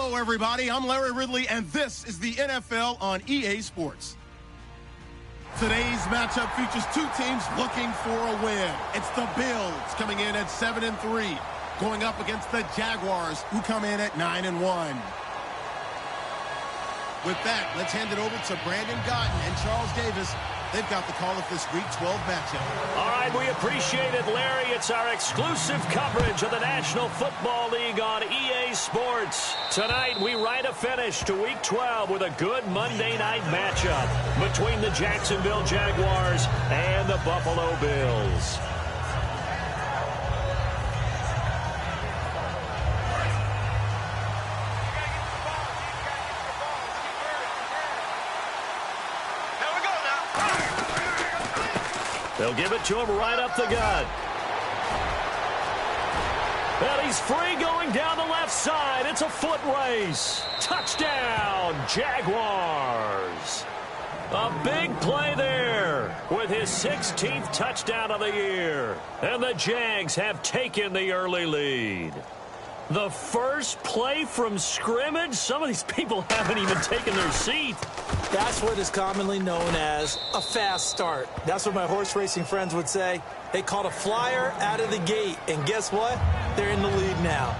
Hello, everybody. I'm Larry Ridley, and this is the NFL on EA Sports. Today's matchup features two teams looking for a win. It's the Bills coming in at 7-3, going up against the Jaguars, who come in at 9-1. With that, let's hand it over to Brandon Gotten and Charles Davis. They've got the call of this Week 12 matchup. All right, we appreciate it, Larry. It's our exclusive coverage of the National Football League on EA Sports. Tonight, we write a finish to Week 12 with a good Monday night matchup between the Jacksonville Jaguars and the Buffalo Bills. They'll give it to him right up the gut. And he's free going down the left side. It's a foot race. Touchdown, Jaguars. A big play there with his 16th touchdown of the year. And the Jags have taken the early lead. The first play from scrimmage? Some of these people haven't even taken their seat. That's what is commonly known as a fast start. That's what my horse racing friends would say. They caught a flyer out of the gate, and guess what? They're in the lead now.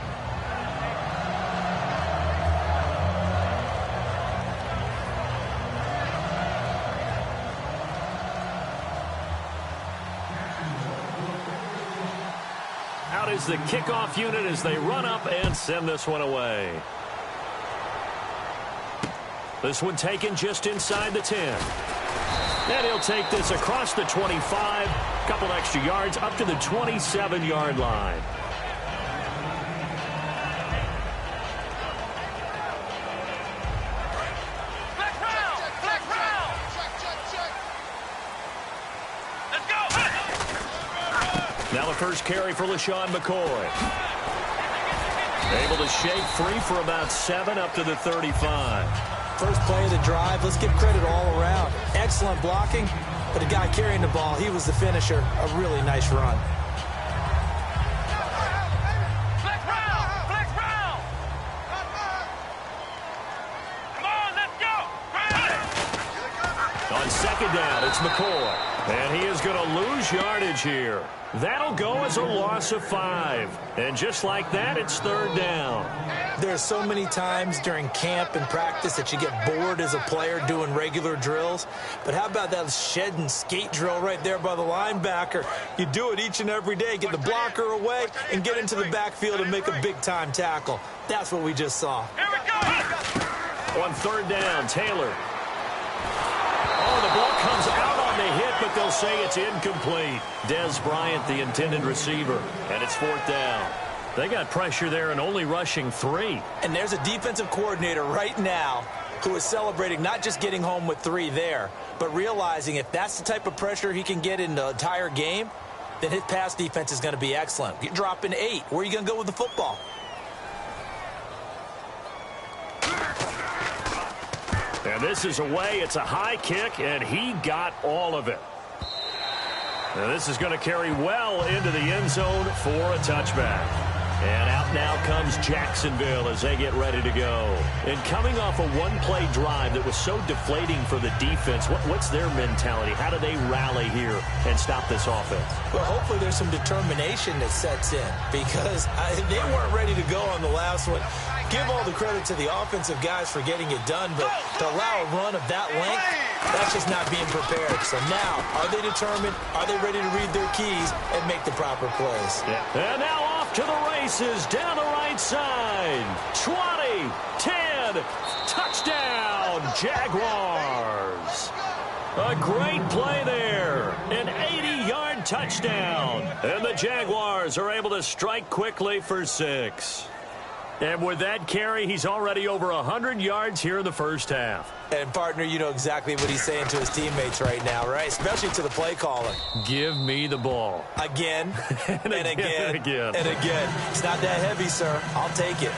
Out is the kickoff unit as they run up and send this one away. This one taken just inside the 10. And he'll take this across the 25. Couple extra yards up to the 27-yard line. Now the first carry for LaShawn McCoy. Able to shake free for about 7 up to the 35. First play of the drive, let's give credit all around. Excellent blocking, but the guy carrying the ball, he was the finisher. A really nice run. Flex round! Come on, let's go! On second down, it's McCoy. And he is going to lose yardage here. That'll go as a loss of 5. And just like that, it's third down. There's so many times during camp and practice that you get bored as a player doing regular drills. But how about that shed and skate drill right there by the linebacker? You do it each and every day. Get the blocker away and get into the backfield and make a big-time tackle. That's what we just saw. Here we go! On third down, Taylor. Oh, the ball comes out on the hit, but they'll say it's incomplete. Dez Bryant, the intended receiver, and it's fourth down. They got pressure there and only rushing 3. And there's a defensive coordinator right now who is celebrating not just getting home with 3 there, but realizing if that's the type of pressure he can get in the entire game, then his pass defense is going to be excellent. You're dropping 8. Where are you going to go with the football? And this is away. It's a high kick, and he got all of it. Now this is going to carry well into the end zone for a touchback. And out now comes Jacksonville as they get ready to go. And coming off a one-play drive that was so deflating for the defense, what's their mentality? How do they rally here and stop this offense? Well, hopefully there's some determination that sets in because they weren't ready to go on the last one. Give all the credit to the offensive guys for getting it done, but to allow a run of that length, that's just not being prepared. So now, are they determined? Are they ready to read their keys and make the proper plays? Yeah. And now off to the races down the right side. 20, 10, touchdown, Jaguars. A great play there. An 80-yard touchdown. And the Jaguars are able to strike quickly for 6. And with that carry, he's already over 100 yards here in the first half. And, partner, you know exactly what he's saying to his teammates right now, right? Especially to the play caller. Give me the ball. Again, and again, and again. and again. It's not that heavy, sir. I'll take it.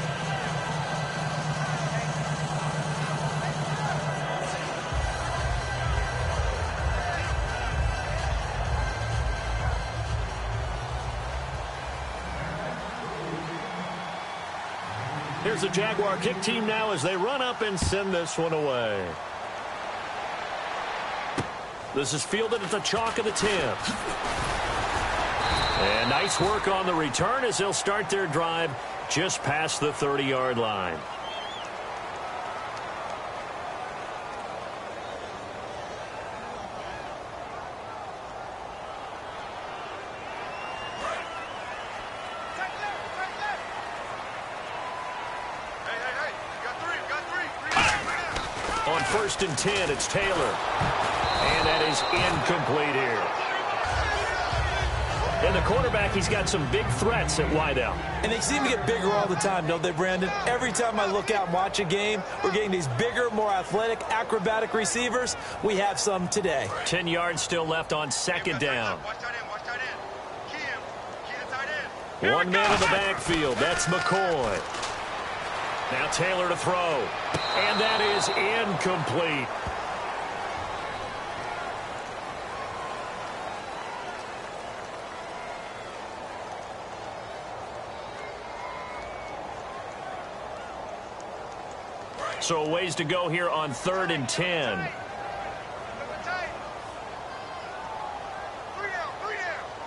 Here's the Jaguar kick team now as they run up and send this one away. This is fielded at the chalk of the 10. And nice work on the return as they'll start their drive just past the 30-yard line. On 1st and 10, it's Taylor. And that is incomplete here. And the quarterback, he's got some big threats at wideout. And they seem to get bigger all the time, don't they, Brandon? Every time I look out and watch a game, we're getting these bigger, more athletic, acrobatic receivers. We have some today. 10 yards still left on 2nd down. One man in the backfield. That's McCoy. Now Taylor to throw. And that is incomplete. So a ways to go here on 3rd and 10.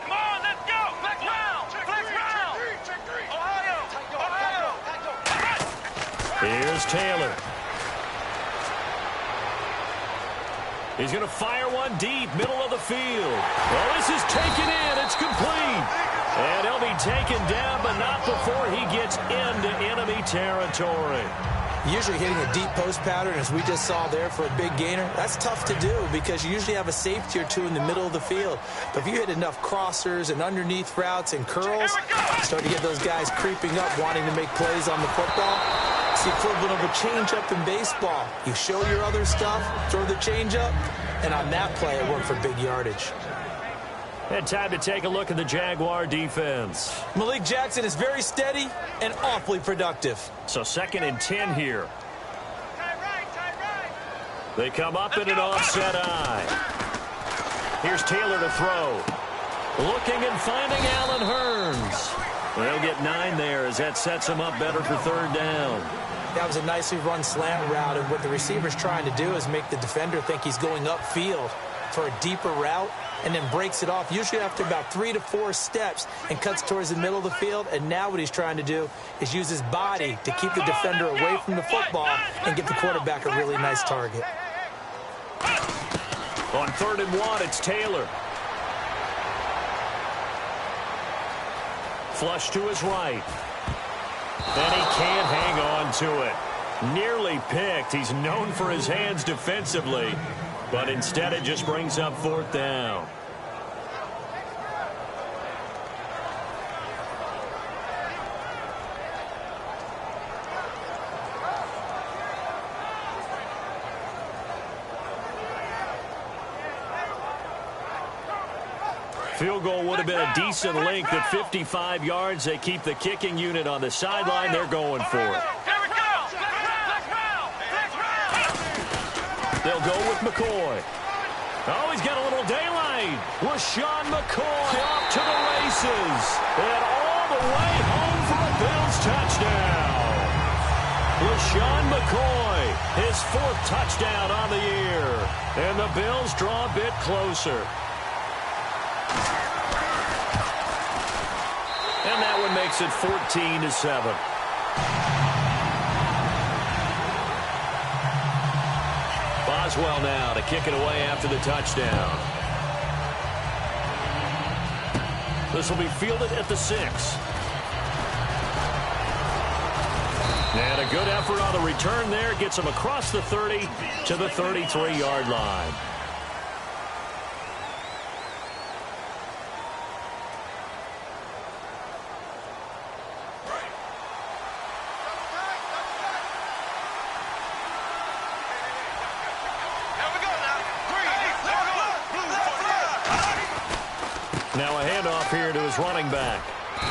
Come on, let's go. Flex round. Flex round. Ohio. Here's Taylor. He's going to fire one deep, middle of the field. Well, this is taken in. It's complete. And he'll be taken down, but not before he gets into enemy territory. Usually hitting a deep post pattern, as we just saw there for a big gainer, that's tough to do because you usually have a safety or two in the middle of the field. But if you hit enough crossers and underneath routes and curls, start to get those guys creeping up, wanting to make plays on the football. It's the equivalent of a changeup in baseball. You show your other stuff, throw the changeup, and on that play, it worked for big yardage. And time to take a look at the Jaguar defense. Malik Jackson is very steady and awfully productive. So 2nd and 10 here. They come up in an offset eye. Here's Taylor to throw. Looking and finding Allen Hurns. They'll get 9 there as that sets him up better for 3rd down. That was a nicely run slant route, and what the receiver's trying to do is make the defender think he's going upfield for a deeper route, and then breaks it off, usually after about 3 to 4 steps, and cuts towards the middle of the field. And now what he's trying to do is use his body to keep the defender away from the football and give the quarterback a really nice target. On 3rd and 1, it's Taylor. Flush to his right. And he can't hang on to it. Nearly picked. He's known for his hands defensively, but instead it just brings up 4th down. Field goal would have been a decent length at 55 yards. They keep the kicking unit on the sideline. They're going for it. They'll go with McCoy. Oh, he's got a little daylight. LaShawn McCoy off to the races. And all the way home for a Bills touchdown. LaShawn McCoy, his 4th touchdown on the year. And the Bills draw a bit closer. And that one makes it 14-7. Boswell now to kick it away after the touchdown. This will be fielded at the 6. And a good effort on the return there. Gets him across the 30 to the 33-yard line. Now a handoff here to his running back.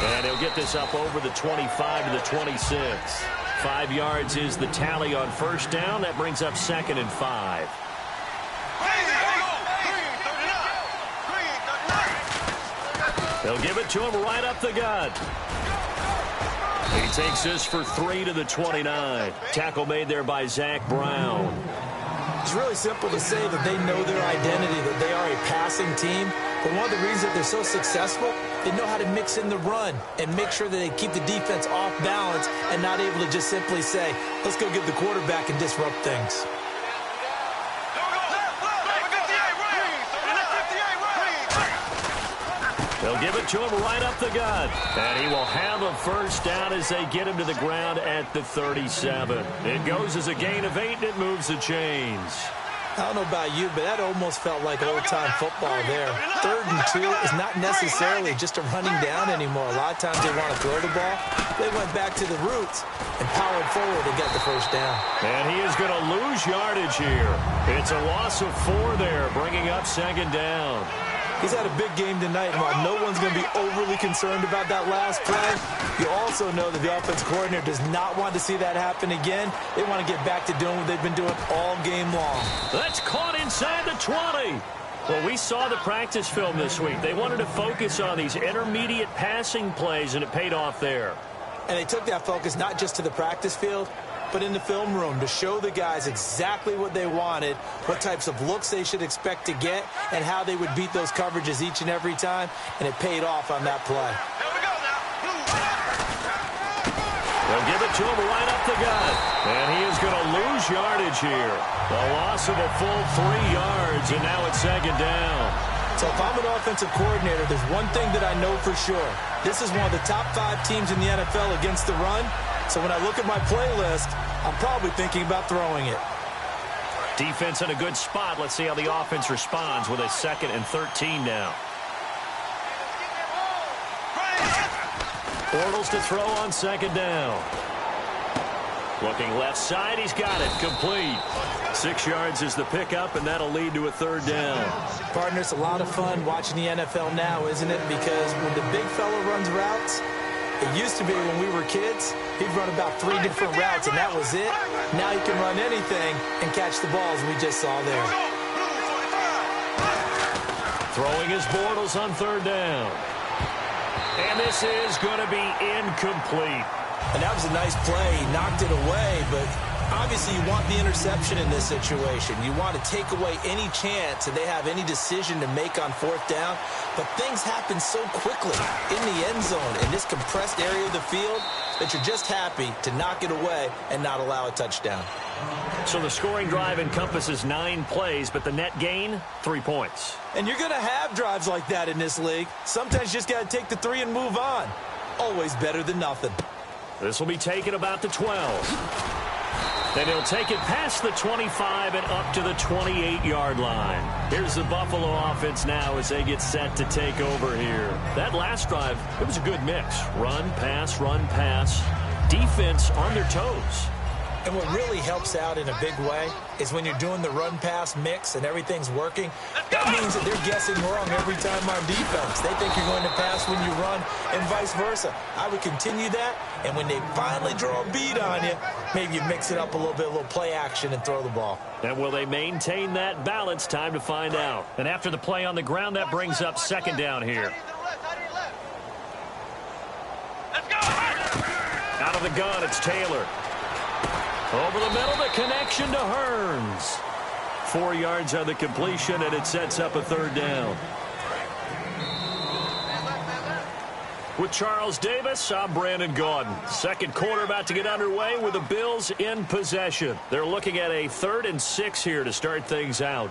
And he'll get this up over the 25 to the 26. 5 yards is the tally on 1st down. That brings up 2nd and 5. They'll give it to him right up the gut. He takes this for 3 to the 29. Tackle made there by Zach Brown. It's really simple to say that they know their identity, that they are a passing team. But one of the reasons that they're so successful, they know how to mix in the run and make sure that they keep the defense off balance and not able to just simply say, let's go get the quarterback and disrupt things. They'll give it to him right up the gut. And he will have a first down as they get him to the ground at the 37. It goes as a gain of 8, and it moves the chains. I don't know about you, but that almost felt like old-time football there. 3rd and 2 is not necessarily just a running down anymore. A lot of times they want to throw the ball. They went back to the roots and powered forward and got the first down. And he is going to lose yardage here. It's a loss of 4 there, bringing up 2nd down. He's had a big game tonight, and while no one's going to be overly concerned about that last play, you also know that the offense coordinator does not want to see that happen again. They want to get back to doing what they've been doing all game long. That's caught inside the 20. Well, we saw the practice film this week. They wanted to focus on these intermediate passing plays, and it paid off there. And they took that focus not just to the practice field, but in the film room to show the guys exactly what they wanted, what types of looks they should expect to get, and how they would beat those coverages each and every time, and it paid off on that play. They'll give it to him right up the gut, and he is going to lose yardage here. A loss of a full 3 yards, and now it's 2nd down. So if I'm an offensive coordinator, there's one thing that I know for sure. This is one of the top 5 teams in the NFL against the run. So when I look at my playlist, I'm probably thinking about throwing it. Defense in a good spot. Let's see how the offense responds with a 2nd and 13 now. Bortles to throw on 2nd down. Looking left side, he's got it. Complete. 6 yards is the pickup, and that'll lead to a 3rd down. Partner, it's a lot of fun watching the NFL now, isn't it? Because when the big fella runs routes, it used to be when we were kids, he'd run about 3 different routes, and that was it. Now he can run anything and catch the balls we just saw there. Throwing his Bortles on 3rd down. And this is going to be incomplete. And that was a nice play. He knocked it away, but obviously you want the interception in this situation. You want to take away any chance that they have any decision to make on 4th down. But things happen so quickly in the end zone in this compressed area of the field that you're just happy to knock it away and not allow a touchdown. So the scoring drive encompasses 9 plays, but the net gain, 3 points. And you're going to have drives like that in this league. Sometimes you just got to take the 3 and move on. Always better than nothing. This will be taken about the 12. Then he'll take it past the 25 and up to the 28-yard line. Here's the Buffalo offense now as they get set to take over here. That last drive, it was a good mix. Run, pass, defense on their toes. And what really helps out in a big way is when you're doing the run-pass mix and everything's working, that means that they're guessing wrong every time on defense. They think you're going to pass when you run and vice versa. I would continue that, and when they finally draw a beat on you, maybe you mix it up a little bit, a little play action and throw the ball. And will they maintain that balance? Time to find out. And after the play on the ground, that brings up 2nd down here. Out of the gun, it's Taylor. Over the middle, the connection to Hearns. 4 yards on the completion, and it sets up a 3rd down. With Charles Davis, I'm Brandon Gaudin. 2nd quarter about to get underway with the Bills in possession. They're looking at a 3rd and 6 here to start things out.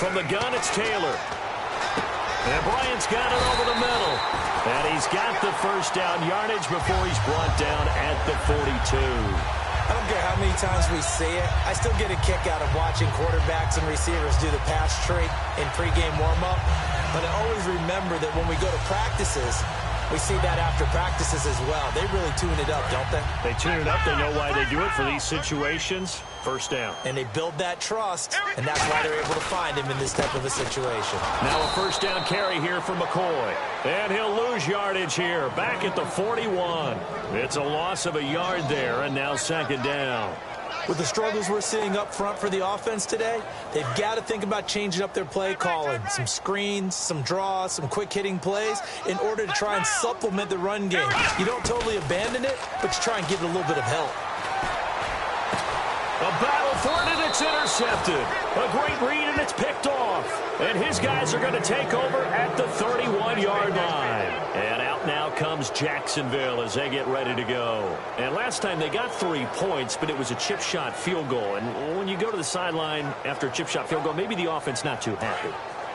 From the gun, it's Taylor. And Bryant's got it over the middle. And he's got the first down yardage before he's brought down at the 42. I don't care how many times we see it. I still get a kick out of watching quarterbacks and receivers do the pass treat in pregame warm-up. But I always remember that when we go to practices, We see that after practices as well. They really tune it up, don't they? They tune it up. They know why they do it for these situations. First down. And they build that trust, and that's why they're able to find him in this type of a situation. Now a first down carry here for McCoy. And he'll lose yardage here, back at the 41. It's a loss of a yard there, and now second down. With the struggles we're seeing up front for the offense today, they've got to think about changing up their play calling. Some screens, some draws, some quick-hitting plays in order to try and supplement the run game. You don't totally abandon it, but you try and give it a little bit of help. A battle for it, and it's intercepted. A great read, and it's picked off. And his guys are going to take over at the 31-yard line. And out now comes Jacksonville as they get ready to go. And last time they got 3 points, but it was a chip shot field goal. And when you go to the sideline after a chip shot field goal, maybe the offense not too happy.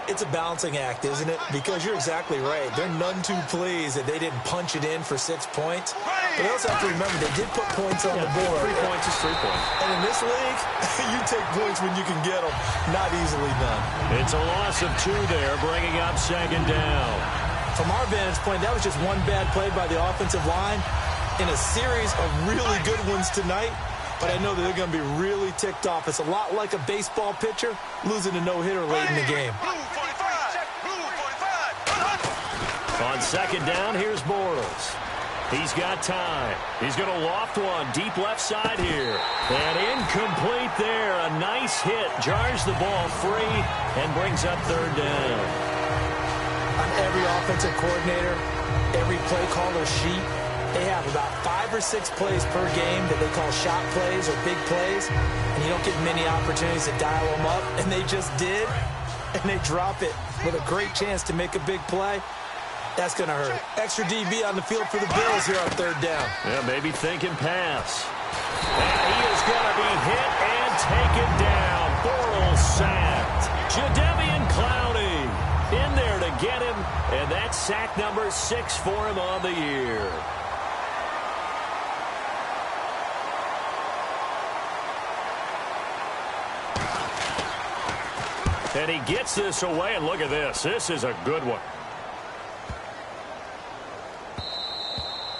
It's a balancing act, isn't it? Because you're exactly right. They're none too pleased that they didn't punch it in for 6 points. But they also have to remember they did put points on the board. 3 points is 3 points. And in this league, you take points when you can get them. Not easily done. It's a loss of 2 there, bringing up second down. From our vantage point, that was just one bad play by the offensive line in a series of really good ones tonight. But I know that they're going to be really ticked off. It's a lot like a baseball pitcher losing a no-hitter late in the game. On second down, here's Bortles. He's got time. He's going to loft one deep left side here. And incomplete there. A nice hit. Jars the ball free and brings up third down. On every offensive coordinator, every play caller sheet, they have about 5 or 6 plays per game that they call shot plays or big plays, and you don't get many opportunities to dial them up, and they just did, and they drop it with a great chance to make a big play. That's going to hurt. Extra DB on the field for the Bills here on third down. Yeah, maybe thinking pass. And he is going to be hit and taken down. Bortles sacked. Jadeveon Clowney in there to get him, and that's sack number 6 for him on the year. And he gets this away, and look at this. This is a good one.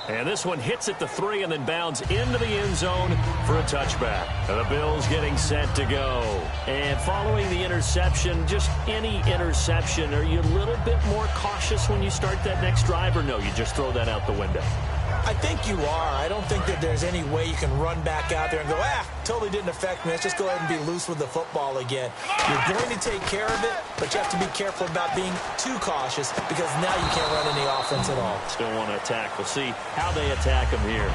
And this one hits at the 3 and then bounds into the end zone for a touchback. And the Bills getting set to go. And following the interception, just any interception, are you a little bit more cautious when you start that next drive, or no, you just throw that out the window? I think you are. I don't think that there's any way you can run back out there and go, totally didn't affect me. Let's just go ahead and be loose with the football again. You're going to take care of it, but you have to be careful about being too cautious because now you can't run any offense at all. Still want to attack. We'll see how they attack them here.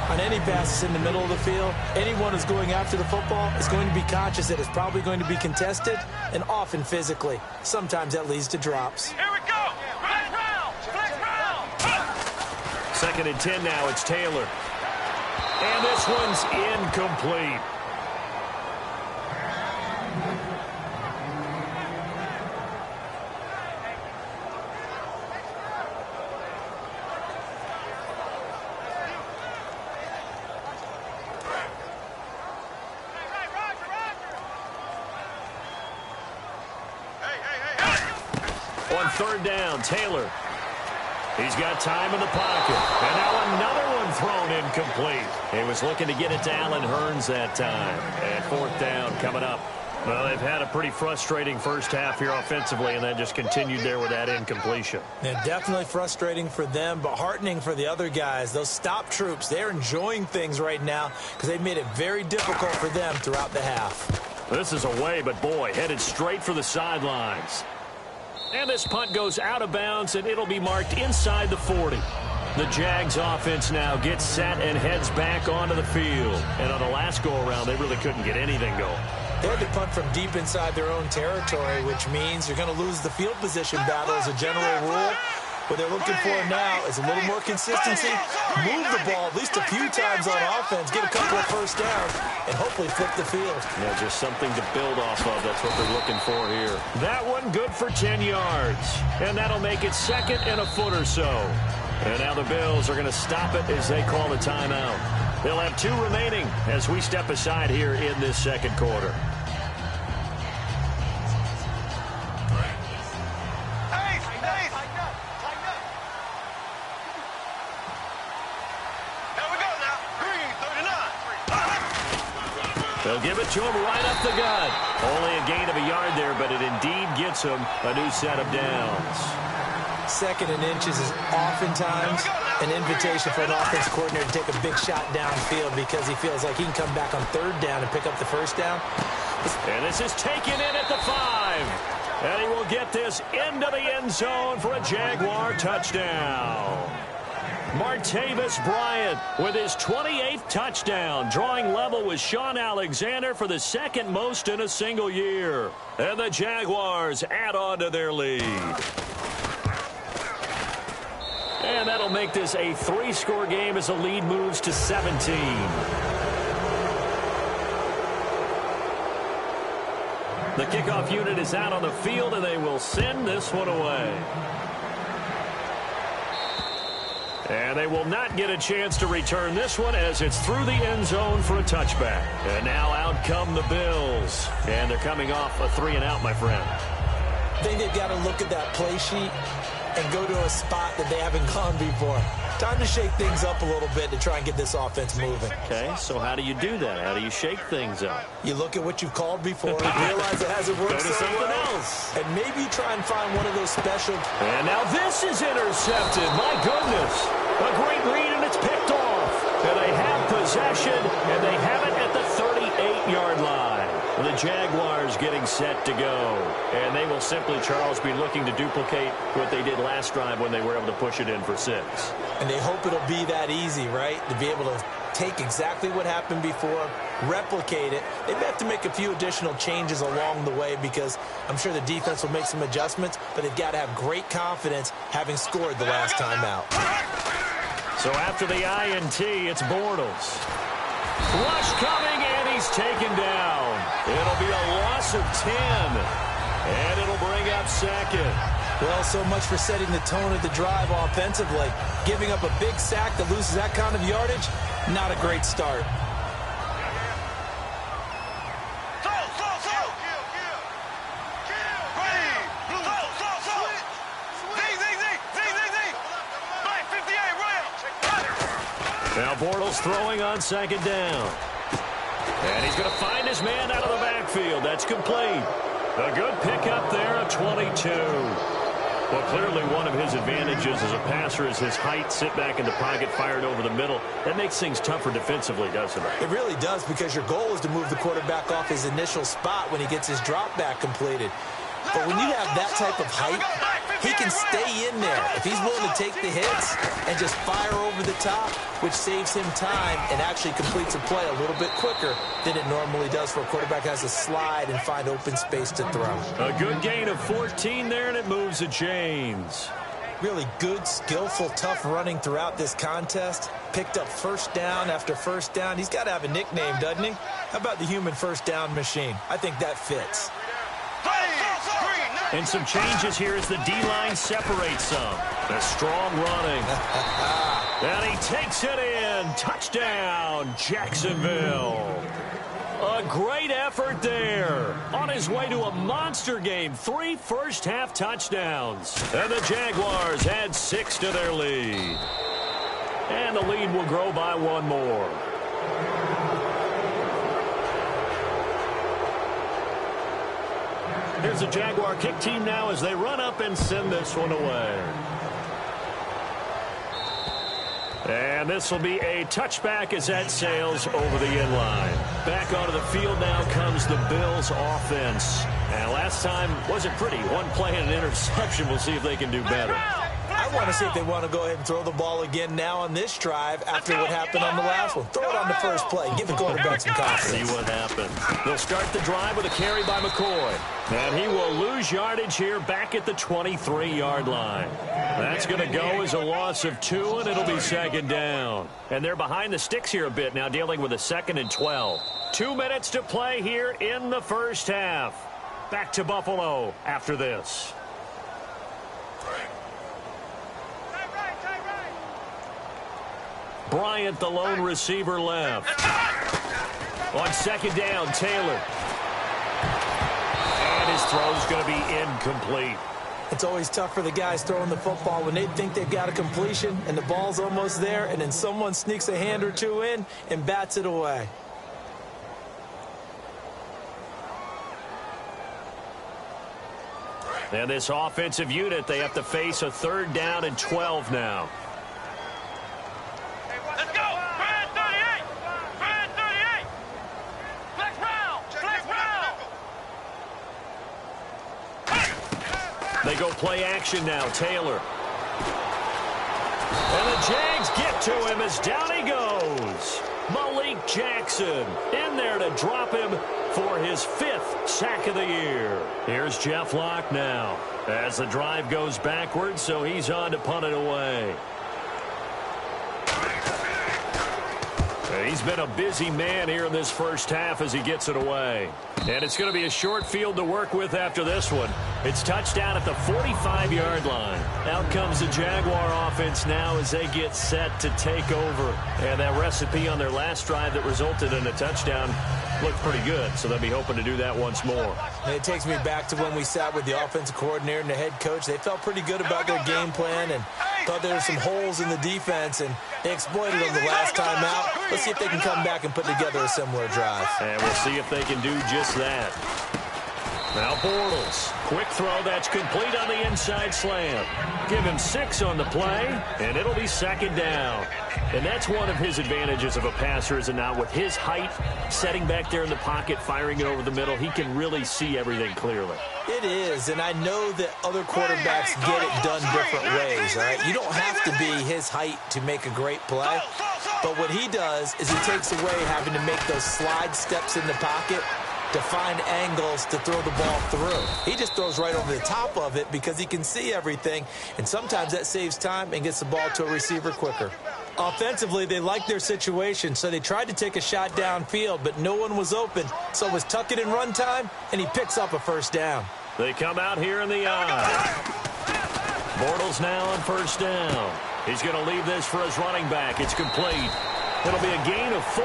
On any passes in the middle of the field, anyone who's going after the football is going to be conscious that it's probably going to be contested and often physically. Sometimes that leads to drops. Here we go. Flex round. Flex round. Second and 10 now. It's Taylor. And this one's incomplete. On third down, Taylor. He's got time in the pocket. And now another one thrown incomplete. He was looking to get it to Allen Hurns that time. And fourth down coming up. Well, they've had a pretty frustrating first half here offensively, and then just continued there with that incompletion. Yeah, definitely frustrating for them, but heartening for the other guys. Those stop troops, they're enjoying things right now because they've made it very difficult for them throughout the half. This is away, but boy, headed straight for the sidelines. And this punt goes out of bounds, and it'll be marked inside the 40. The Jags offense now gets set and heads back onto the field. And on the last go-around, they really couldn't get anything going. They had to punt from deep inside their own territory, which means you're going to lose the field position battle as a general rule. What they're looking for now is a little more consistency, move the ball at least a few times on offense, get a couple of first downs, and hopefully flip the field. Yeah, just something to build off of. That's what they're looking for here. That one good for 10 yards. And that'll make it second and a foot or so. And now the Bills are going to stop it as they call the timeout. They'll have 2 remaining as we step aside here in this second quarter. They'll give it to him right up the gut. Only a gain of a yard there, but it indeed gets him a new set of downs. 2nd and inches is oftentimes an invitation for an offense coordinator to take a big shot downfield because he feels like he can come back on 3rd down and pick up the 1st down. And this is taken in at the 5. And he will get this into the end zone for a Jaguar touchdown. Martavis Bryant with his 28th touchdown, drawing level with Sean Alexander for the 2nd most in a single year. And the Jaguars add on to their lead. And that'll make this a 3-score game as the lead moves to 17. The kickoff unit is out on the field, and they will send this one away. And they will not get a chance to return this one as it's through the end zone for a touchback. And now out come the Bills. And they're coming off a 3-and-out, my friend. I think they've got to look at that play sheet and go to a spot that they haven't gone before. Time to shake things up a little bit to try and get this offense moving. Okay, so how do you do that? How do you shake things up? You look at what you've called before, realize it hasn't worked so well, else. and maybe you try and find one of those special. And now this is intercepted. My goodness. A great read, and it's picked off. And they have possession, and they have it at the 38-yard line. The Jaguars getting set to go. And they will simply, Charles, be looking to duplicate what they did last drive when they were able to push it in for 6. And they hope it'll be that easy, right? To be able to take exactly what happened before, replicate it. They may have to make a few additional changes along the way because I'm sure the defense will make some adjustments, but they've got to have great confidence having scored the last time out. So after the INT, it's Bortles. Rush coming, and he's taken down. It'll be a loss of 10, and it'll bring up 2nd. Well, so much for setting the tone of the drive offensively. Giving up a big sack that loses that kind of yardage, not a great start. Now Bortles throwing on 2nd down. And he's going to find his man out of the backfield. That's complete. A good pickup there of 22. Well, clearly one of his advantages as a passer is his height, sit back in the pocket, fired over the middle. That makes things tougher defensively, doesn't it? It really does, because your goal is to move the quarterback off his initial spot when he gets his drop back completed. But when you have that type of height, he can stay in there if he's willing to take the hits and just fire over the top, which saves him time and actually completes a play a little bit quicker than it normally does for a quarterback who has to slide and find open space to throw. A good gain of 14 there, and it moves to James. Really good, skillful, tough running throughout this contest. Picked up 1st down after 1st down. He's got to have a nickname, doesn't he? How about the human 1st down machine? I think that fits. And some changes here as the D-line separates some. A strong running. And he takes it in. Touchdown, Jacksonville. A great effort there. On his way to a monster game. 3 first-half touchdowns. And the Jaguars add 6 to their lead. And the lead will grow by 1 more. Here's the Jaguar kick team now as they run up and send this one away. And this will be a touchback as that sails over the end line. Back onto the field now comes the Bills offense. And last time wasn't pretty. One play and an interception. We'll see if they can do better. I want to see if they want to go ahead and throw the ball again now on this drive after what happened on the last one. Throw it on the first play. Give the quarterback some confidence. See what happens. They'll start the drive with a carry by McCoy. And he will lose yardage here back at the 23-yard line. That's going to go as a loss of 2, and it'll be 2nd down. And they're behind the sticks here a bit now, dealing with a 2nd and 12. 2 minutes to play here in the first half. Back to Buffalo after this. Bryant, the lone receiver, left. On 2nd down, Taylor. And his throw's going to be incomplete. It's always tough for the guys throwing the football when they think they've got a completion and the ball's almost there, and then someone sneaks a hand or two in and bats it away. And this offensive unit, they have to face a 3rd down and 12 now. Let's go. Brand 38. Brand 38. Flex round. Flex round. They go play action now. Taylor. And the Jags get to him as down he goes. Malik Jackson in there to drop him for his 5th sack of the year. Here's Jeff Locke now as the drive goes backwards, so he's on to punt it away. He's been a busy man here in this first half as he gets it away. And it's going to be a short field to work with after this one. It's touchdown at the 45-yard line. Out comes the Jaguar offense now as they get set to take over. And that recipe on their last drive that resulted in a touchdown looked pretty good, so they'll be hoping to do that once more. And it takes me back to when we sat with the offensive coordinator and the head coach. They felt pretty good about their game plan and thought there were some holes in the defense, and they exploited them the last time out. Let's see if they can come back and put together a similar drive. And we'll see if they can do just that. Now Bortles, quick throw that's complete on the inside slant. Give him 6 on the play, and it'll be 2nd down. And that's one of his advantages of a passer, is it not? With his height, setting back there in the pocket, firing it over the middle, he can really see everything clearly. It is, and I know that other quarterbacks get it done different ways, all right? You don't have to be his height to make a great play, but what he does is he takes away having to make those slide steps in the pocket to find angles to throw the ball through. He just throws right over the top of it because he can see everything, and sometimes that saves time and gets the ball to a receiver quicker. Offensively, they liked their situation, so they tried to take a shot downfield, but no one was open, so it was tuck it in run time, and he picks up a 1st down. They come out here in the eye. Bortles now on 1st down. He's going to leave this for his running back. It's complete. It'll be a gain of 4,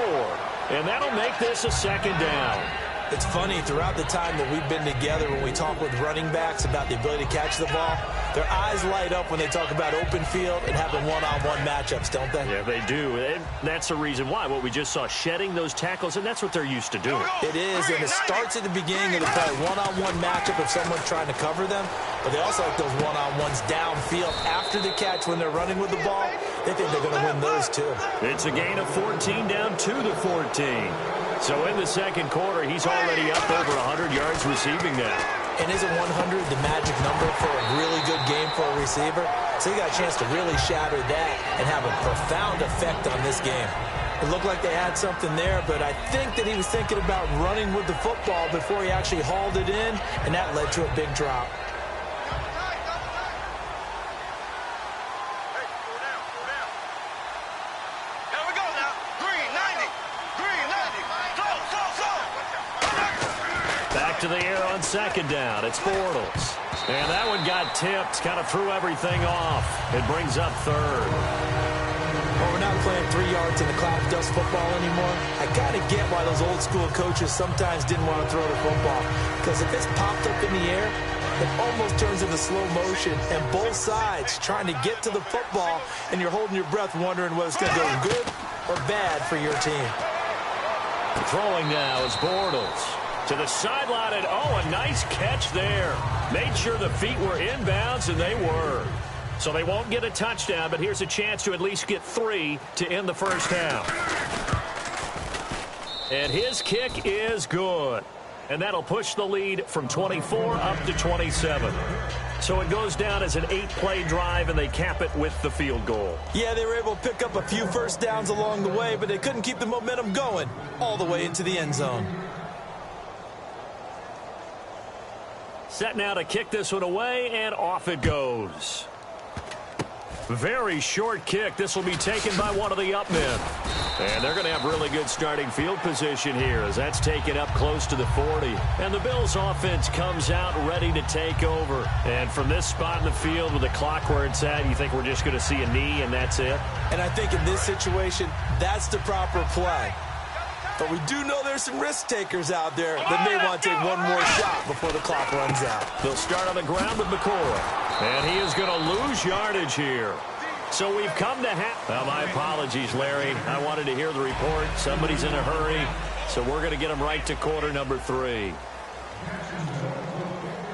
and that'll make this a 2nd down. It's funny, throughout the time that we've been together, when we talk with running backs about the ability to catch the ball, their eyes light up when they talk about open field and having one-on-one matchups, don't they? Yeah, they do. And that's the reason why. What we just saw, shedding those tackles, and that's what they're used to doing. It is, and it starts at the beginning of the play. One-on-one matchup if someone's trying to cover them, but they also like those one-on-ones downfield after the catch when they're running with the ball. They think they're going to win those, too. It's a gain of 14 down to the 14. So in the 2nd quarter, he's already up over 100 yards receiving now. And isn't 100 the magic number for a really good game for a receiver? So he got a chance to really shatter that and have a profound effect on this game. It looked like they had something there, but I think that he was thinking about running with the football before he actually hauled it in, and that led to a big drop. To the air on 2nd down. It's Bortles. And that one got tipped. Kind of threw everything off. It brings up 3rd. Well, we're not playing 3 yards in the cloud of dust football anymore. I kind of get why those old school coaches sometimes didn't want to throw the football. Because if it's popped up in the air, it almost turns into slow motion. And both sides trying to get to the football, and you're holding your breath wondering whether it's going to go good or bad for your team. Throwing now is Bortles. To the sideline, and a nice catch there. Made sure the feet were inbounds, and they were. So they won't get a touchdown, but here's a chance to at least get 3 to end the first half. And his kick is good. And that'll push the lead from 24 up to 27. So it goes down as an 8-play drive, and they cap it with the field goal. Yeah, they were able to pick up a few first downs along the way, but they couldn't keep the momentum going all the way into the end zone. Set now to kick this one away, and off it goes. Very short kick. This will be taken by one of the up men. And they're going to have really good starting field position here as that's taken up close to the 40. And the Bills offense comes out ready to take over. And from this spot in the field with the clock where it's at, you think we're just going to see a knee and that's it? And I think in this situation, that's the proper play. But we do know there's some risk takers out there that may want to take one more shot before the clock runs out. They'll start on the ground with McCoy. And he is going to lose yardage here. So we've come to half. Well, my apologies, Larry. I wanted to hear the report. Somebody's in a hurry. So we're going to get him right to quarter number 3.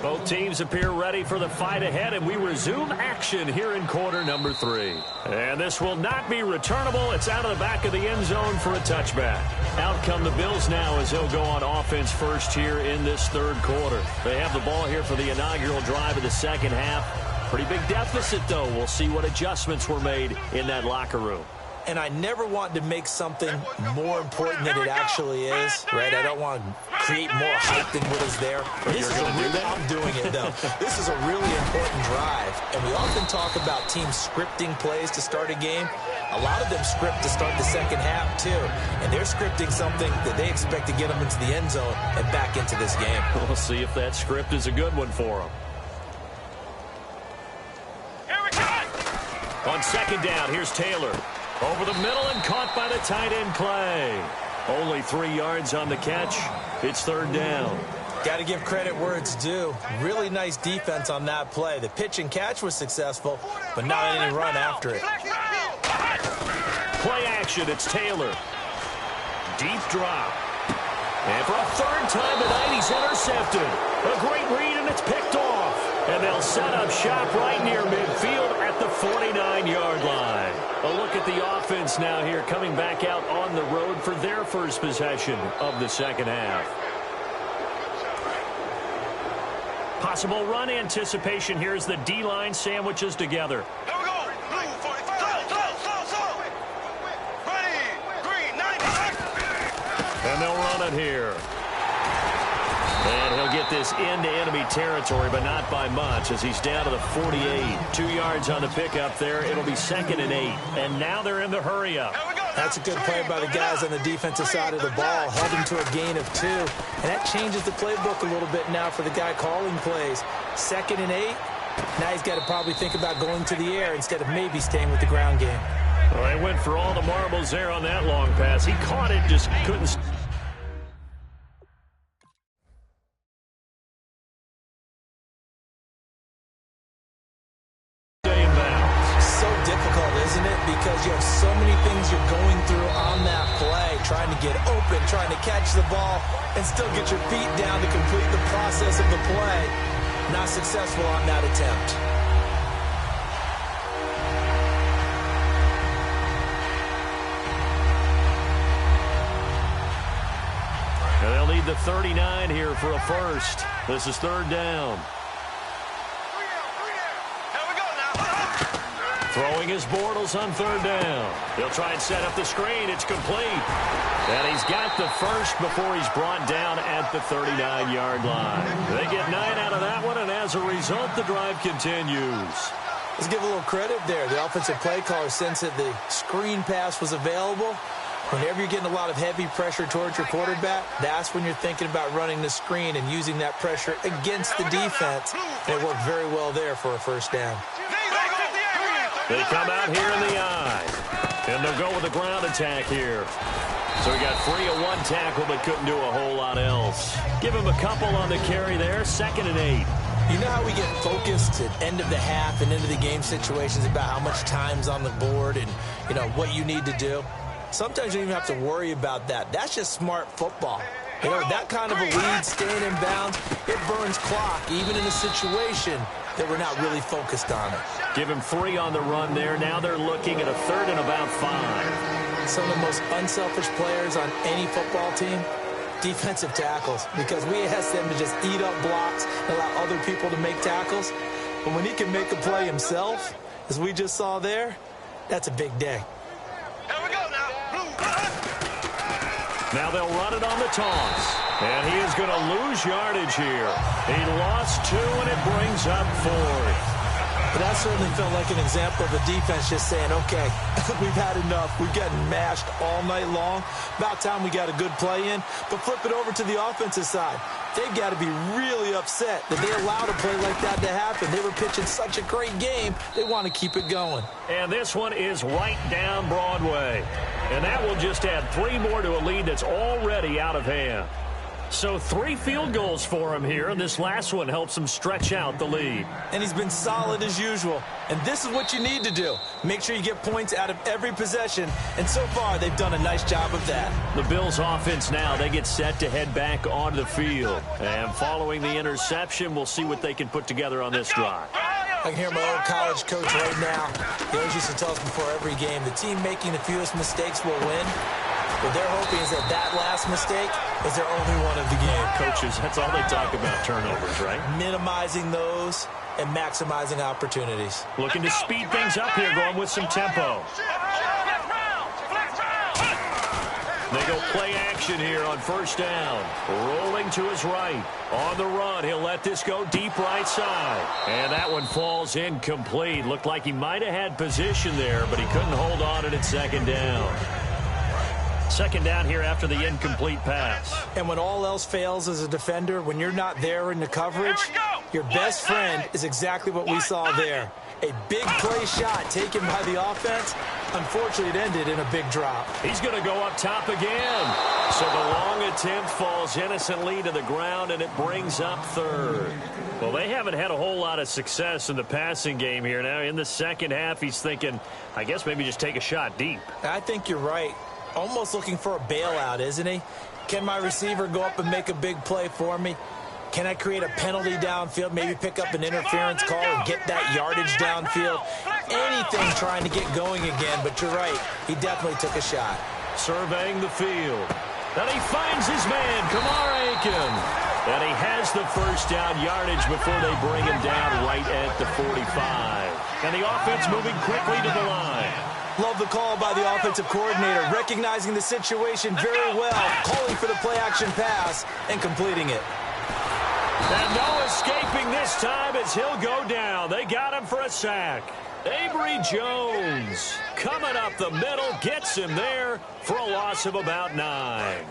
Both teams appear ready for the fight ahead, and we resume action here in quarter number 3. And this will not be returnable. It's out of the back of the end zone for a touchback. Out come the Bills now as they'll go on offense first here in this third quarter. They have the ball here for the inaugural drive of the second half. Pretty big deficit, though. We'll see what adjustments were made in that locker room. And I never want to make something more important than it actually is, right? I don't want to create more hype than what is there. I'm doing it, though. This is a really important drive, and we often talk about teams scripting plays to start a game. A lot of them script to start the second half, too, and they're scripting something that they expect to get them into the end zone and back into this game. We'll see if that script is a good one for them. Here we go! On second down, here's Taylor. Over the middle and caught by the tight end Clay. Only 3 yards on the catch. It's third down. Got to give credit where it's due. Really nice defense on that play. The pitch and catch was successful, but not any run after it. Play action, it's Taylor. Deep drop. And for a third time tonight, he's intercepted. A great read, and it's picked off. And they'll set up shop right near midfield at the 49-yard line. A look at the offense now here, coming back out on the road for their first possession of the second half. Possible run anticipation here as the D-line sandwiches together. Here we go. Blue 45. Slow. Ready. Green 90. And they'll run it here. And he'll get this into enemy territory, but not by much as he's down to the 48. 2 yards on the pickup there. It'll be 2nd and 8. And now they're in the hurry up. That's a good play by the guys on the defensive side of the ball. Held him to a gain of 2. And that changes the playbook a little bit now for the guy calling plays. 2nd and 8. Now he's got to probably think about going to the air instead of maybe staying with the ground game. Well, they went for all the marbles there on that long pass. He caught it, just couldn't. Isn't it? Because you have so many things you're going through on that play, trying to get open, trying to catch the ball, and still get your feet down to complete the process of the play. Not successful on that attempt. And they'll need the 39 here for a first. This is third down. Throwing his Bortles on third down. He'll try and set up the screen. It's complete. And he's got the first before he's brought down at the 39-yard line. They get 9 out of that one, and as a result, the drive continues. Let's give a little credit there. The offensive play caller sensed that the screen pass was available. Whenever you're getting a lot of heavy pressure towards your quarterback, that's when you're thinking about running the screen and using that pressure against the defense. And it worked very well there for a first down. They come out here in the eye. And they'll go with the ground attack here. So he got free of 1 tackle but couldn't do a whole lot else. Give him a couple on the carry there. 2nd and 8. You know how we get focused at end of the half and into the game situations about how much time's on the board and, you know, what you need to do? Sometimes you don't even have to worry about that. That's just smart football. You know, that kind of a lead, staying in bounds, it burns clock, even in a situation that we're not really focused on it. Give him 3 on the run there. Now they're looking at a 3rd and about 5. Some of the most unselfish players on any football team, defensive tackles, because we ask them to just eat up blocks and allow other people to make tackles. But when he can make a play himself, as we just saw there, that's a big day. Here we go now. Now they'll run it on the toss. And he is going to lose yardage here. He lost 2, and it brings up 4th. But that certainly felt like an example of the defense just saying, okay, we've had enough. We've gotten mashed all night long. About time we got a good play in. But flip it over to the offensive side. They've got to be really upset that they allowed a play like that to happen. They were pitching such a great game, they want to keep it going. And this one is right down Broadway. And that will just add 3 more to a lead that's already out of hand. So 3 field goals for him here, and this last one helps him stretch out the lead. And he's been solid as usual. And this is what you need to do. Make sure you get points out of every possession. And so far, they've done a nice job of that. The Bills offense now, they get set to head back onto the field. And following the interception, we'll see what they can put together on this drive. I can hear my old college coach right now. He always used to tell us before every game, the team making the fewest mistakes will win. What they're hoping is that that last mistake is their only one of the game. Coaches, that's all they talk about, turnovers, right? Minimizing those and maximizing opportunities. Looking to speed things up here, going with some tempo. They go play action here on first down. Rolling to his right. On the run, he'll let this go deep right side. And that one falls incomplete. Looked like he might have had position there, but he couldn't hold on it at second down. Second down here after the incomplete pass. And when all else fails as a defender, when you're not there in the coverage, your best friend is exactly what we saw there. A big play shot taken by the offense. Unfortunately, it ended in a big drop. He's going to go up top again. So the long attempt falls innocently to the ground, and it brings up third. Well, they haven't had a whole lot of success in the passing game here. Now, in the second half, he's thinking, I guess maybe just take a shot deep. I think you're right. Almost looking for a bailout, isn't he? Can my receiver go up and make a big play for me? Can I create a penalty downfield, maybe pick up an interference call and get that yardage downfield? Anything trying to get going again, but you're right. He definitely took a shot. Surveying the field. And he finds his man, Kamar Aiken. And he has the first down yardage before they bring him down right at the 45. And the offense moving quickly to the line. Love the call by the offensive coordinator, recognizing the situation very well, calling for the play-action pass and completing it. And no escaping this time as he'll go down. They got him for a sack. Avery Jones coming up the middle, gets him there for a loss of about 9.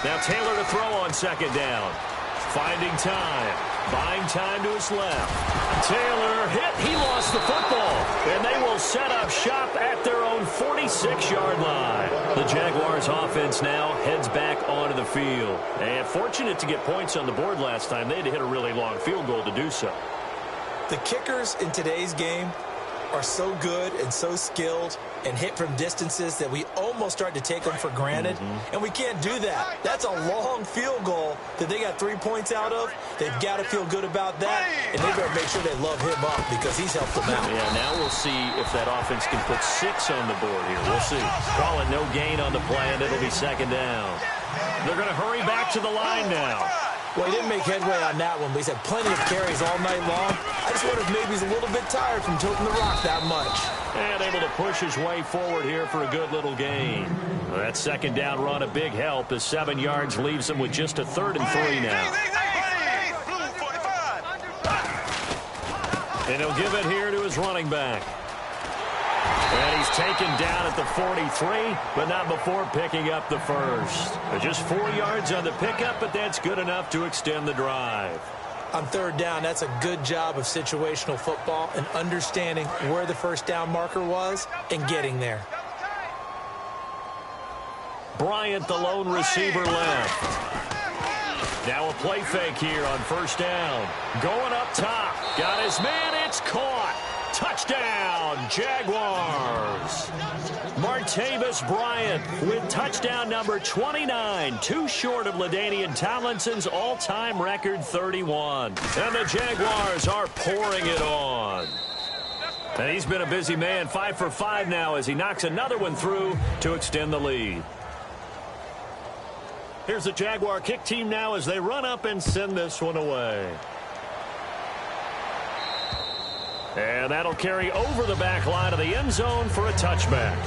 Now Taylor to throw on second down. Finding time. Buying time to his left. Taylor hit. He lost the football. And they will set up shop at their own 46-yard line. The Jaguars offense now heads back onto the field. And fortunate to get points on the board last time. They had to hit a really long field goal to do so. The kickers in today's game are so good and so skilled and hit from distances that we almost start to take them for granted. And we can't do that. That's a long field goal that they got 3 points out of. They've got to feel good about that, and they better make sure they love him up because he's helped them out. Yeah, now we'll see if that offense can put 6 on the board here. We'll see. Call it no gain on the play, and it'll be second down. They're going to hurry back to the line now. Well, he didn't make headway on that one, but he's had plenty of carries all night long. I just wonder if maybe he's a little bit tired from tilting the rock that much. And able to push his way forward here for a good little gain. Well, that second down run a big help as 7 yards leaves him with just a 3rd and 3 now. And he'll give it here to his running back. And he's taken down at the 43, but not before picking up the first. Just 4 yards on the pickup, but that's good enough to extend the drive. On 3rd down, that's a good job of situational football and understanding where the first down marker was and getting there. Bryant, the lone receiver, left. Now a play fake here on first down. Going up top. Got his man. It's caught. Touchdown, Jaguars. Martavis Bryant with touchdown number 29, too short of LaDainian Tomlinson's all-time record 31. And the Jaguars are pouring it on. And he's been a busy man, 5 for 5 now as he knocks another one through to extend the lead. Here's the Jaguar kick team now as they run up and send this one away. And that'll carry over the back line of the end zone for a touchback.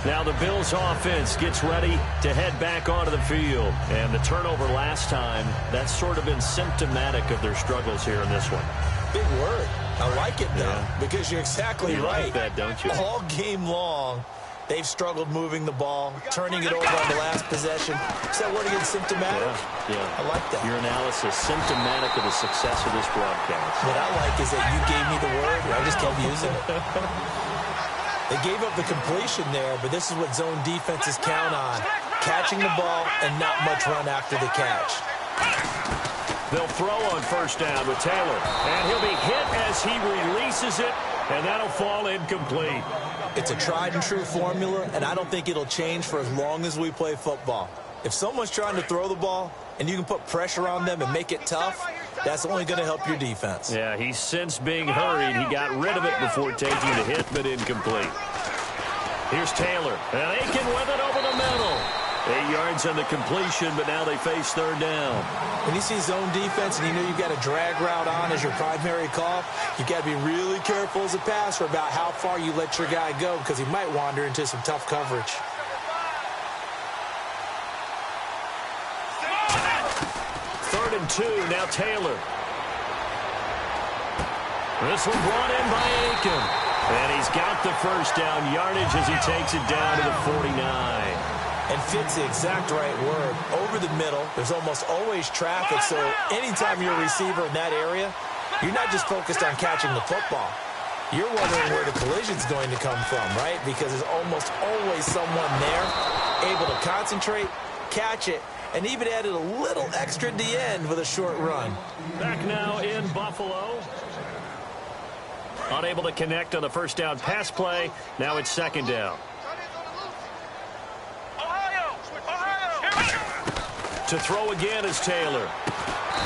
Now the Bills offense gets ready to head back onto the field. And the turnover last time, that's sort of been symptomatic of their struggles here in this one. Big word. I like it, though, because you're exactly right. You like that, don't you? All game long, They've struggled moving the ball, turning it over on the last possession. Is that word again, symptomatic? Yeah. I like that. Your analysis, symptomatic of the success of this broadcast. What I like is that you gave me the word, and I just kept using it. They gave up the completion there, but this is what zone defenses count on. Catching the ball and not much run after the catch. They'll throw on first down with Taylor. And he'll be hit as he releases it, and that'll fall incomplete. It's a tried-and-true formula, and I don't think it'll change for as long as we play football. If someone's trying to throw the ball and you can put pressure on them and make it tough, that's only going to help your defense. Yeah, he's since being hurried. He got rid of it before taking the hit, but incomplete. Here's Taylor, and Aiken with it over the middle. 8 yards on the completion, but now they face third down. When you see zone defense and you know you've got a drag route on as your primary call, you've got to be really careful as a passer about how far you let your guy go because he might wander into some tough coverage. Third and 2, now Taylor. This one brought in by Aiken. And he's got the first down yardage as he takes it down to the 49. And fits the exact right word. Over the middle, there's almost always traffic, so anytime you're a receiver in that area, you're not just focused on catching the football. You're wondering where the collision's going to come from, right? Because there's almost always someone there able to concentrate, catch it, and even added a little extra at the end with a short run. Back now in Buffalo. Unable to connect on the first down pass play. Now it's second down. To throw again is Taylor.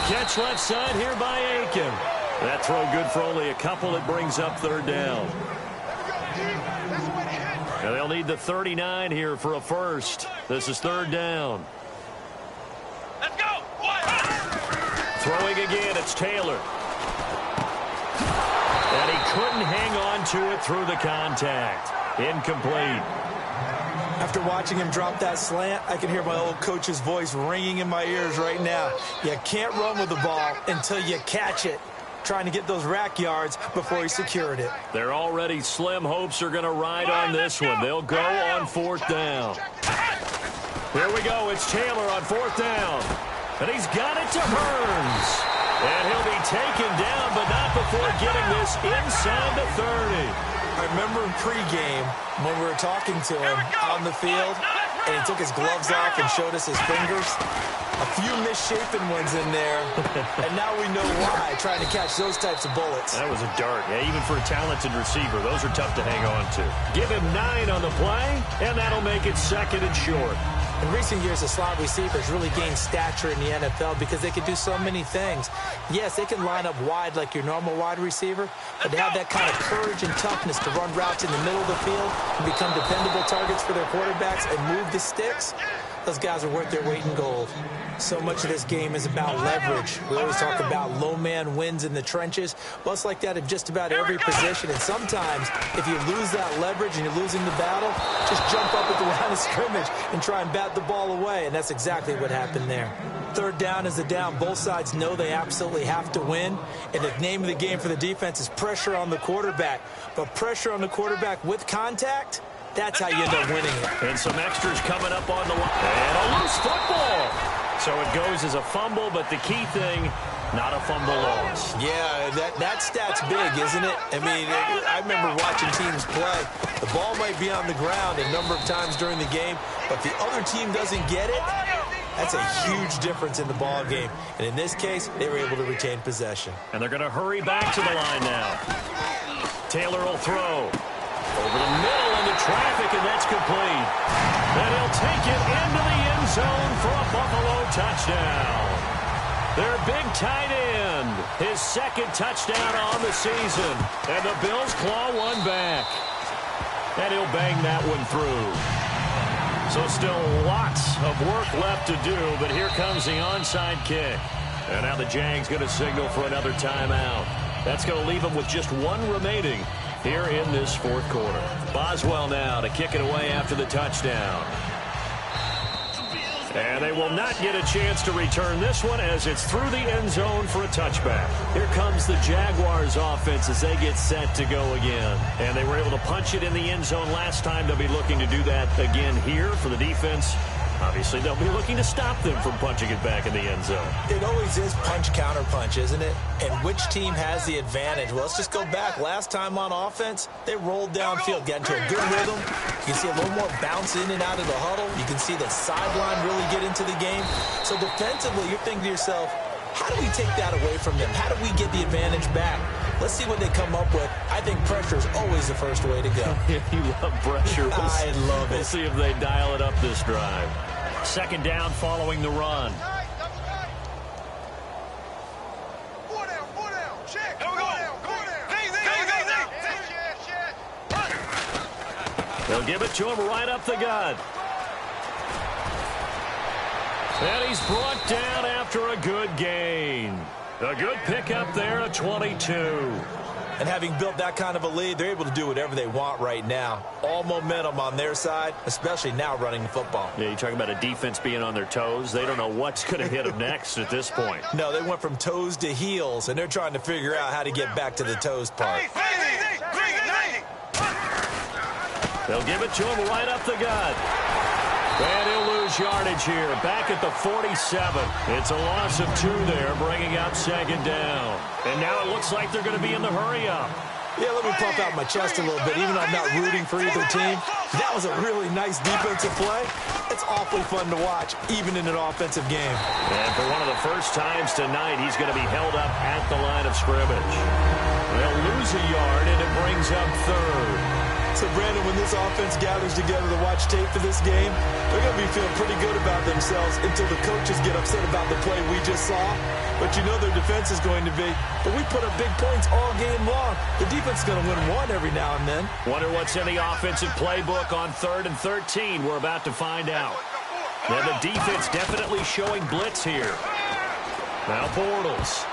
Catch left side here by Aiken. That throw good for only a couple. It brings up third down. And they'll need the 39 here for a first. This is third down. Let's go. Throwing again, it's Taylor. And he couldn't hang on to it through the contact. Incomplete. After watching him drop that slant, I can hear my old coach's voice ringing in my ears right now. You can't run with the ball until you catch it. Trying to get those rack yards before he secured it. Their already slim hopes are going to ride on this one. They'll go on fourth down. Here we go. It's Taylor on fourth down. And he's got it to Hearns. And he'll be taken down, but not before getting this inside the 30. I remember in pregame when we were talking to him on the field, and he took his gloves off and showed us his fingers. A few misshapen ones in there, and now we know why, trying to catch those types of bullets. That was a dart. Yeah, even for a talented receiver, those are tough to hang on to. Give him 9 on the play, and that'll make it second and short. In recent years, the slot receivers really gained stature in the NFL because they can do so many things. Yes, they can line up wide like your normal wide receiver, but they have that kind of courage and toughness to run routes in the middle of the field and become dependable targets for their quarterbacks and move the sticks. Those guys are worth their weight in gold. So much of this game is about leverage. We always talk about low man wins in the trenches. Well, it's like that in just about every position. And sometimes, if you lose that leverage and you're losing the battle, just jump up at the line of scrimmage and try and bat the ball away. And that's exactly what happened there. Third down is the down. Both sides know they absolutely have to win. And the name of the game for the defense is pressure on the quarterback. But pressure on the quarterback with contact, that's how you end up winning it. And some extras coming up on the line. And a loose football. So it goes as a fumble, but the key thing, not a fumble loss. Yeah, that stat's big, isn't it? I mean, I remember watching teams play. The ball might be on the ground a number of times during the game, but the other team doesn't get it. That's a huge difference in the ball game. And in this case, they were able to retain possession. And they're going to hurry back to the line now. Taylor will throw. Over the middle into traffic, and that's complete. And he'll take it into the end zone for a Buffalo touchdown. Their big tight end, his second touchdown on the season. And the Bills claw one back. And he'll bang that one through. So still lots of work left to do, but here comes the onside kick. And now the Jags going to signal for another timeout. That's going to leave them with just one remaining here in this fourth quarter. Boswell now to kick it away after the touchdown. And they will not get a chance to return this one as it's through the end zone for a touchback. Here comes the Jaguars offense as they get set to go again. And they were able to punch it in the end zone last time. They'll be looking to do that again here for the defense. Obviously, they'll be looking to stop them from punching it back in the end zone. It always is punch-counter-punch, isn't it? And which team has the advantage? Well, let's just go back. Last time on offense, they rolled downfield, got into a good rhythm. You can see a little more bounce in and out of the huddle. You can see the sideline really get into the game. So defensively, you're thinking to yourself, how do we take that away from them? How do we get the advantage back? Let's see what they come up with. I think pressure is always the first way to go. You love pressure. I love it. We'll see if they dial it up this drive. Second down following the run. Four down. Check. Go down. They'll give it to him right up the gut. And he's brought down after a good gain. A good pickup there at 22. And having built that kind of a lead, they're able to do whatever they want right now. All momentum on their side, especially now running the football. Yeah, you're talking about a defense being on their toes. They don't know what's going to hit them next at this point. No, they went from toes to heels, and they're trying to figure out how to get back to the toes part. They'll give it to him right up the gut. And he'll lose yardage here. Back at the 47. It's a loss of 2 there, bringing up second down. And now it looks like they're going to be in the hurry-up. Yeah, let me pump out my chest a little bit. Even though I'm not rooting for either team, that was a really nice defensive play. It's awfully fun to watch, even in an offensive game. And for one of the first times tonight, he's going to be held up at the line of scrimmage. They'll lose a yard, and it brings up third. So, Brandon, when this offense gathers together to watch tape for this game, they're going to be feeling pretty good about themselves until the coaches get upset about the play we just saw. But you know their defense is going to be. But we put up big points all game long. The defense is going to win one every now and then. Wonder what's in the offensive playbook on 3rd and 13. We're about to find out. Now the defense definitely showing blitz here. Now Bortles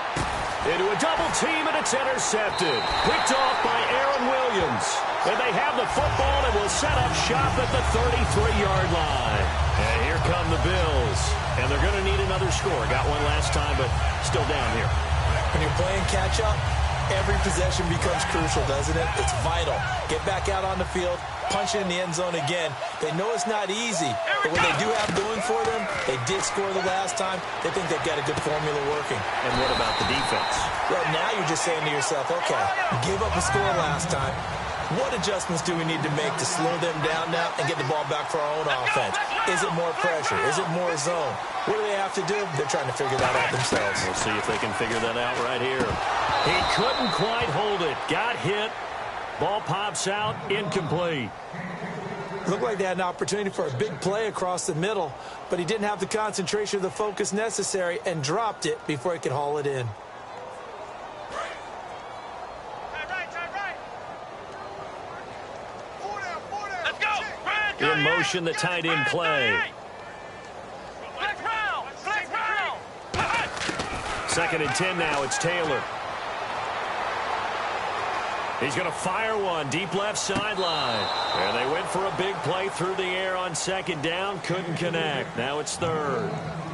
into a double team, and it's intercepted. Picked off by Aaron Williams. And they have the football and will set up shop at the 33-yard line. And here come the Bills. And they're going to need another score. Got one last time, but still down here. When you're playing catch-up, every possession becomes crucial, doesn't it? It's vital. Get back out on the field, punch it in the end zone again. They know it's not easy, but what they do have going for them, they did score the last time. They think they've got a good formula working. And what about the defense? Well, now you're just saying to yourself, okay, give up a score last time. What adjustments do we need to make to slow them down now and get the ball back for our own offense? Is it more pressure? Is it more zone? What do they have to do? They're trying to figure that out themselves. We'll see if they can figure that out right here. He couldn't quite hold it. Got hit. Ball pops out. Incomplete. Looked like they had an opportunity for a big play across the middle, but he didn't have the concentration or the focus necessary and dropped it before he could haul it in. In motion, the tight end play. Second and 10 now. It's Taylor. He's going to fire one deep left sideline. And they went for a big play through the air on second down. Couldn't connect. Now it's third.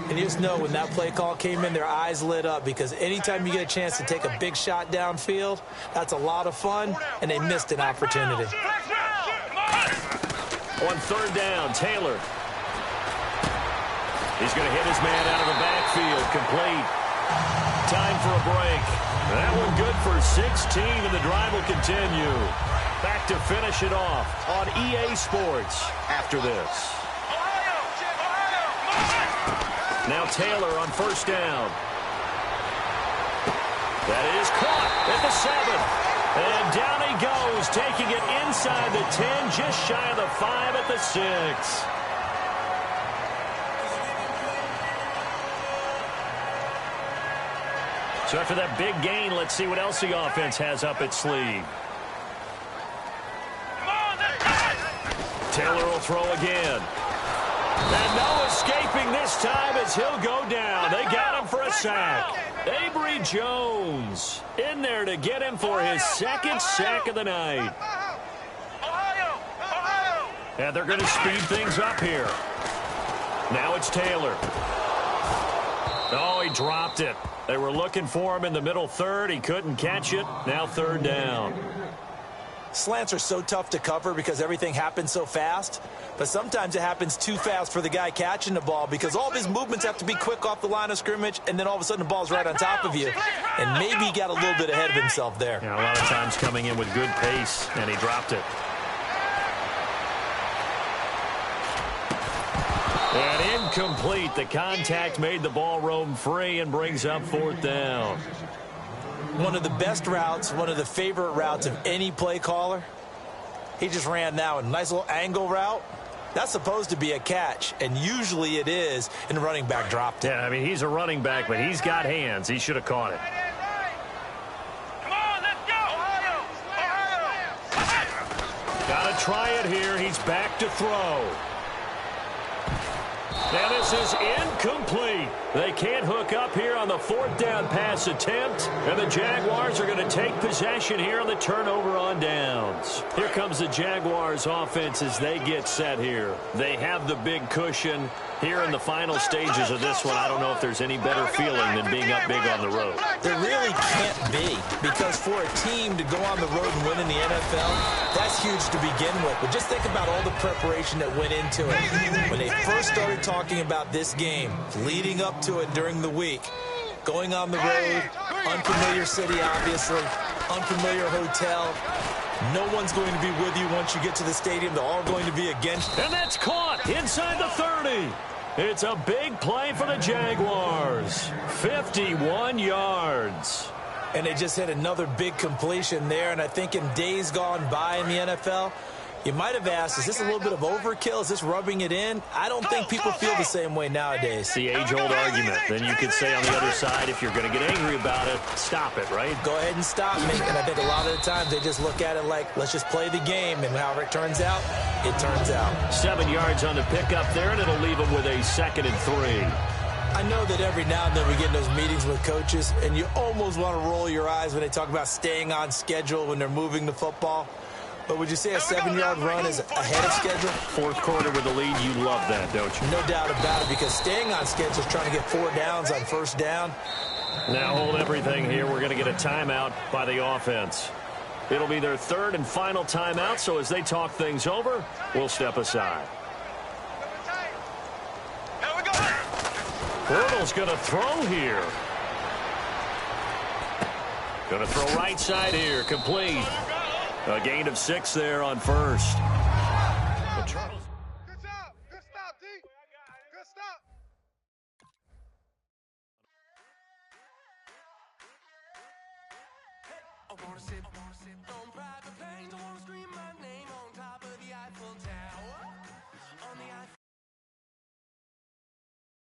And you just know when that play call came in, their eyes lit up because anytime you get a chance to take a big shot downfield, that's a lot of fun, and they missed an opportunity. On third down, Taylor. He's going to hit his man out of the backfield. Complete. Time for a break. That one good for 16, and the drive will continue. Back to finish it off on EA Sports after this. Now Taylor on first down. That is caught at the 7. And down he goes, taking it inside the 10, just shy of the 5 at the 6. So after that big gain, let's see what else the offense has up its sleeve. Taylor will throw again. And no escaping this time as he'll go down. They got him for a sack. Avery Jones in there to get him for his second sack of the night. And they're going to speed things up here. Now it's Taylor. Oh, he dropped it. They were looking for him in the middle third. He couldn't catch it. Now third down. Slants are so tough to cover because everything happens so fast. But sometimes it happens too fast for the guy catching the ball because all of his movements have to be quick off the line of scrimmage, and then all of a sudden the ball's right on top of you. And maybe he got a little bit ahead of himself there. Yeah, a lot of times coming in with good pace, and he dropped it. And incomplete. The contact made the ball roam free and brings up fourth down. One of the best routes, one of the favorite routes of any play caller. He just ran that one. Nice little angle route. That's supposed to be a catch, and usually it is, and the running back dropped it. Yeah, I mean, he's a running back, but he's got hands. He should have caught it. Come on, let's go! Got to try it here. He's back to throw. Now this is incomplete. They can't hook up here on the fourth down pass attempt. And the Jaguars are going to take possession here on the turnover on downs. Here comes the Jaguars offense as they get set here. They have the big cushion. Here in the final stages of this one, I don't know if there's any better feeling than being up big on the road. There really can't be, because for a team to go on the road and win in the NFL, that's huge to begin with. But just think about all the preparation that went into it. When they first started talking about this game, leading up to it during the week, going on the road, unfamiliar city, obviously, unfamiliar hotel. No one's going to be with you once you get to the stadium. They're all going to be against you. And that's caught inside the 30. It's a big play for the Jaguars. 51 yards. And they just hit another big completion there. And I think in days gone by in the NFL, you might have asked, is this a little bit of overkill? Is this rubbing it in? I don't think people feel the same way nowadays. The age-old argument. Then you could say on the other side, if you're going to get angry about it, stop it, right? Go ahead and stop me. And I think a lot of the times they just look at it like, let's just play the game. And however it turns out, it turns out. 7 yards on the pickup there, and it'll leave them with a 2nd and 3. I know that every now and then we get in those meetings with coaches, and you almost want to roll your eyes when they talk about staying on schedule when they're moving the football. But would you say a 7-yard run is ahead of schedule? Fourth quarter with the lead, you love that, don't you? No doubt about it, because staying on schedule is trying to get 4 downs on first down. Now hold everything here. We're going to get a timeout by the offense. It'll be their 3rd and final timeout, so as they talk things over, we'll step aside. Bortles going to throw here. Going to throw right side here, complete. A gain of 6 there on first. Good job. Good stop, D. Good stop. I wanna sit,